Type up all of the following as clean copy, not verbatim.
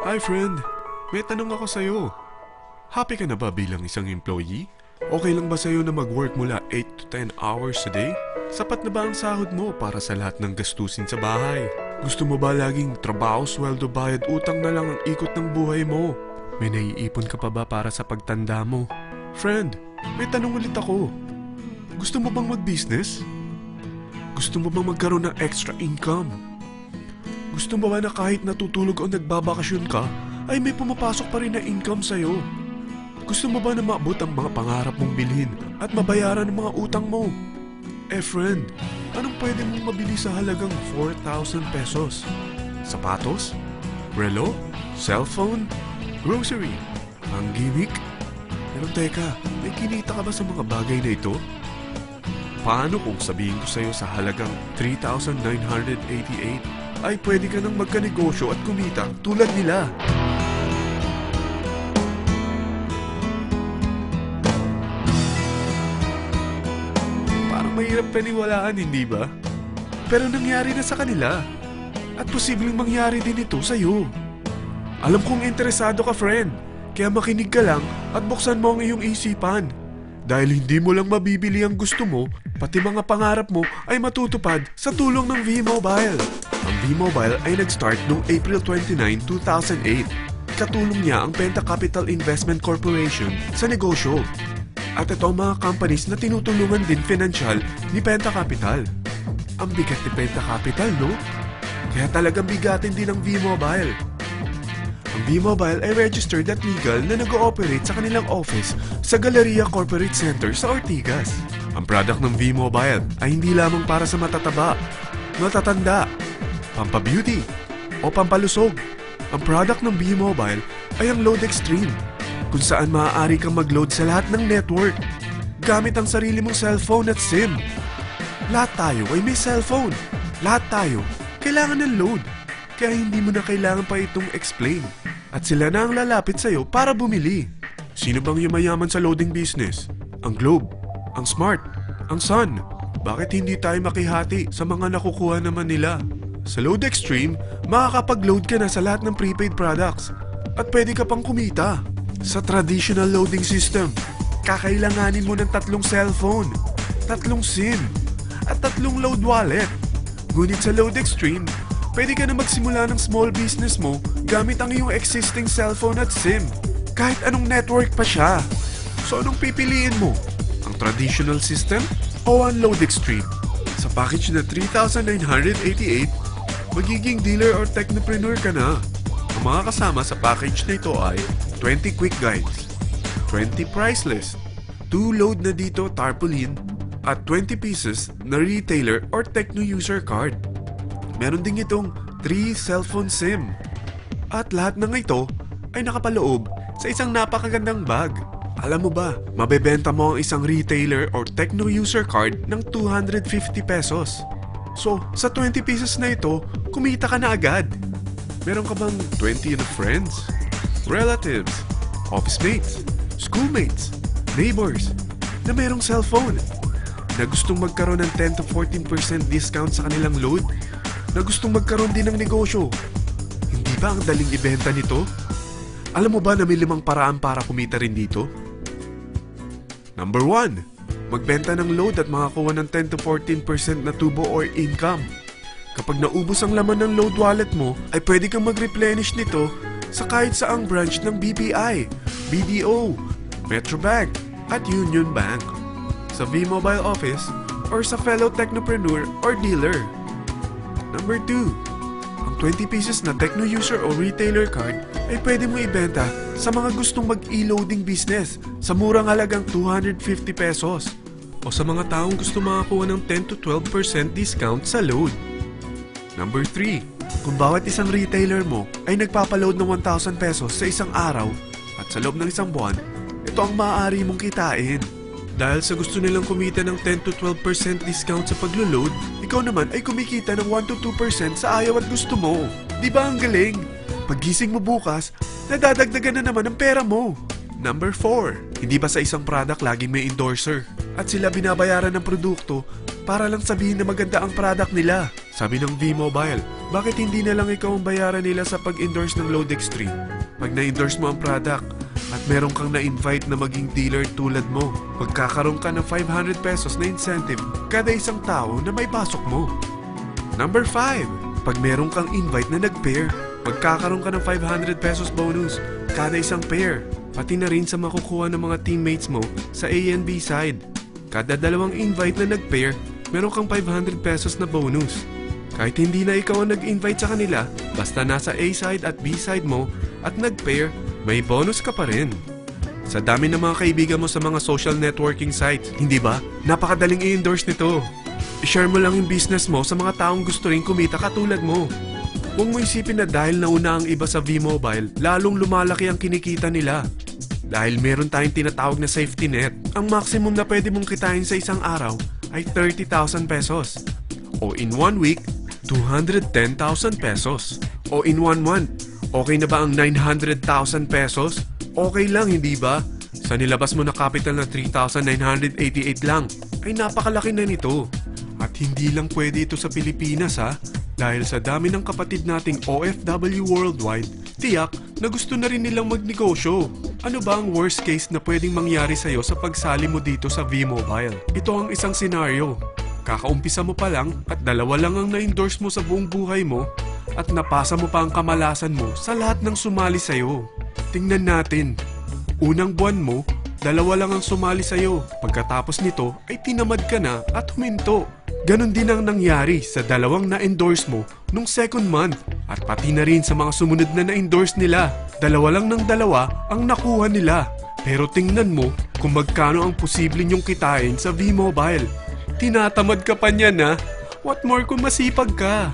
Hi friend, may tanong ako sa'yo. Happy ka na ba bilang isang employee? Okay lang ba sa'yo na mag-work mula 8 to 10 hours a day? Sapat na ba ang sahod mo para sa lahat ng gastusin sa bahay? Gusto mo ba laging trabaho, sweldo, bayad, utang na lang ang ikot ng buhay mo? May naiipon ka pa ba para sa pagtanda mo? Friend, may tanong ulit ako. Gusto mo bang mag-business? Gusto mo bang magkaroon ng extra income? Gusto mo ba na kahit natutulog o nagbabakasyon ka, ay may pumapasok pa rin na income sa'yo? Gusto mo ba na maabot ang mga pangarap mong bilhin at mabayaran ang mga utang mo? Friend, anong pwede mong mabili sa halagang 4,000 pesos? Sapatos? Relo? Cellphone? Grocery? Ang gimmick? Pero teka, may kinita ka ba sa mga bagay na ito? Paano kung sabihin ko sa'yo sa halagang 3,988 ay pwede ka nang magkanegosyo at kumita tulad nila? Parang mahirap paniwalaan, hindi ba? Pero nangyari na sa kanila. At posibleng mangyari din ito sa'yo. Alam kong interesado ka, friend. Kaya makinig ka lang at buksan mo ang iyong isipan. Dahil hindi mo lang mabibili ang gusto mo, pati mga pangarap mo ay matutupad sa tulong ng V-Mobile. Ang V-Mobile ay nag-start noong April 29, 2008. Katulong niya ang Penta Capital Investment Corporation sa negosyo. At ito ang mga companies na tinutulungan din financial ni Penta Capital. Ang bigat ni Penta Capital, no? Kaya talagang bigatin din ang V-Mobile. Ang V-Mobile ay registered at legal na nag-ooperate sa kanilang office sa Galleria Corporate Center sa Ortigas. Ang product ng V-Mobile ay hindi lamang para sa matataba, matatanda, pampabeauty, o pampalusog. Ang product ng V-Mobile ay ang Load Extreme, kung saan maaari kang mag-load sa lahat ng network gamit ang sarili mong cellphone at SIM. Lahat tayo ay may cellphone. Lahat tayo kailangan ng load. Kaya hindi mo na kailangan pa itong explain. At sila na ang lalapit sa'yo para bumili. Sino bang yumayaman sa loading business? Ang Globe, ang Smart, ang Sun. Bakit hindi tayo makihati sa mga nakukuha naman nila? Sa Load Extreme, makakapag-load ka na sa lahat ng prepaid products. At pwede ka pang kumita. Sa traditional loading system, kakailanganin mo ng 3 cellphone, 3 SIM, at 3 load wallet. Ngunit sa Load Extreme, pwede ka na magsimula ng small business mo gamit ang iyong existing cellphone at SIM. Kahit anong network pa siya. So anong pipiliin mo? Ang traditional system o ang Load Extreme? Sa package na 3,988, magiging dealer or technopreneur ka na. Ang mga kasama sa package na ito ay 20 quick guides, 20 price list, 2 load na dito tarpaulin, at 20 pieces na retailer or techno user card. Meron din itong 3 cellphone SIM. At lahat ng ito ay nakapaloob sa isang napakagandang bag. Alam mo ba, mabebenta mo ang isang retailer or techno user card ng 250 pesos. So, sa 20 pieces na ito, kumita ka na agad. Meron ka bang 20 na friends, relatives, office mates, schoolmates, neighbors na merong cellphone, na gustong magkaroon ng 10 to 14% discount sa kanilang load, na gustong magkaroon din ng negosyo? Hindi ba ang daling ibenta nito? Alam mo ba na may 5 paraan para kumita rin dito? Number 1, magbenta ng load at makakuha ng 10 to 14% na tubo or income. Kapag naubos ang laman ng load wallet mo, ay pwede kang mag-replenish nito sa kahit saang branch ng BPI, BDO, Metrobank, at Union Bank, sa V-Mobile office, or sa fellow technopreneur or dealer. Number 2, ang 20 pieces na techno user o retailer card ay pwede mo ibenta sa mga gustong mag-e-loading business sa murang halagang 250 pesos o sa mga taong gusto makakuha ng 10 to 12% discount sa load. Number 3, kung bawat isang retailer mo ay nagpapaload ng 1,000 pesos sa isang araw at sa loob ng isang buwan, ito ang maaari mong kitain. Dahil sa gusto nilang kumita ng 10 to 12% discount sa paglo-load, ikaw naman ay kumikita ng 1 to 2% sa ayaw at gusto mo. Di ba ang galing? Paggising mo bukas, nadadagdagan na naman ang pera mo. Number 4, hindi ba sa isang product laging may endorser? At sila binabayaran ng produkto para lang sabihin na maganda ang product nila. Sabi ng V-Mobile, Bakit hindi na lang ikaw ang bayaran nila sa pag-endorse ng Load Extreme? Pag na-endorse mo ang product at meron kang na-invite na maging dealer tulad mo, magkakaroon ka ng 500 pesos na incentive kada isang tao na may pasok mo. Number 5. Pag meron kang invite na nag-pair, magkakaroon ka ng 500 pesos bonus kada isang pair. Pati na rin sa makukuha ng mga teammates mo sa A and B side. Kada dalawang invite na nag-pair, meron kang 500 pesos na bonus. Kahit hindi na ikaw ang nag-invite sa kanila, basta nasa A side at B side mo at nag-pair, may bonus ka pa rin. Sa dami ng mga kaibigan mo sa mga social networking sites, hindi ba? Napakadaling i-endorse nito. I-share mo lang yung business mo sa mga taong gusto rin kumita katulad mo. Huwag mo isipin na dahil nauna ang iba sa V-Mobile, lalong lumalaki ang kinikita nila. Dahil meron tayong tinatawag na safety net, ang maximum na pwede mong kitain sa isang araw ay 30,000 pesos. O in 1 week, 210,000 pesos. O in 1 month, okay na ba ang 900,000 pesos? Okay lang, hindi ba? Sa nilabas mo na capital na 3,988 lang, ay napakalaki na nito. At hindi lang pwede ito sa Pilipinas ha, dahil sa dami ng kapatid nating OFW worldwide, tiyak na gusto na rin nilang magnegosyo. Ano ba ang worst case na pwedeng mangyari sa'yo sa pagsali mo dito sa V-Mobile? Ito ang isang senaryo. Kakaumpisa mo pa lang at dalawa lang ang na-endorse mo sa buong buhay mo at napasa mo pa ang kamalasan mo sa lahat ng sumali sa'yo. Tingnan natin. Unang buwan mo, dalawa lang ang sumali sa'yo. Pagkatapos nito ay tinamad ka na at huminto. Ganon din ang nangyari sa dalawang na-endorse mo nung second month at pati na rin sa mga sumunod na na-endorse nila. Dalawa lang ng dalawa ang nakuha nila. Pero tingnan mo kung magkano ang posible nyong kitain sa V-Mobile. Tinatamad ka pa niyan ha? What more kung masipag ka?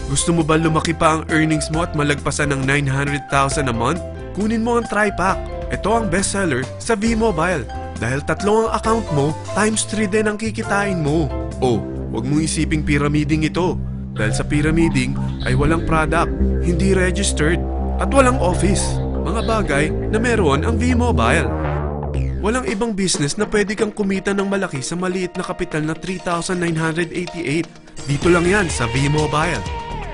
Gusto mo ba lumaki pa ang earnings mo at malagpasan ng 900,000 a month? Kunin mo ang TriPack. Ito ang bestseller sa V-Mobile. Dahil 3 ang account mo, times 3 din ang kikitain mo. Oh, huwag mong isiping pyramiding ito. Dahil sa pyramiding ay walang product, hindi registered, at walang office. Mga bagay na meron ang V-Mobile. Walang ibang business na pwede kang kumita ng malaki sa maliit na kapital na 3,988. Dito lang yan sa V-Mobile.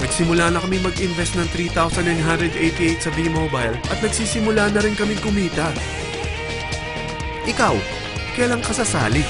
Nagsimula na kami mag-invest ng 3,988 sa V-Mobile at nagsisimula na rin kami kumita. Ikaw, kailan ka sasali?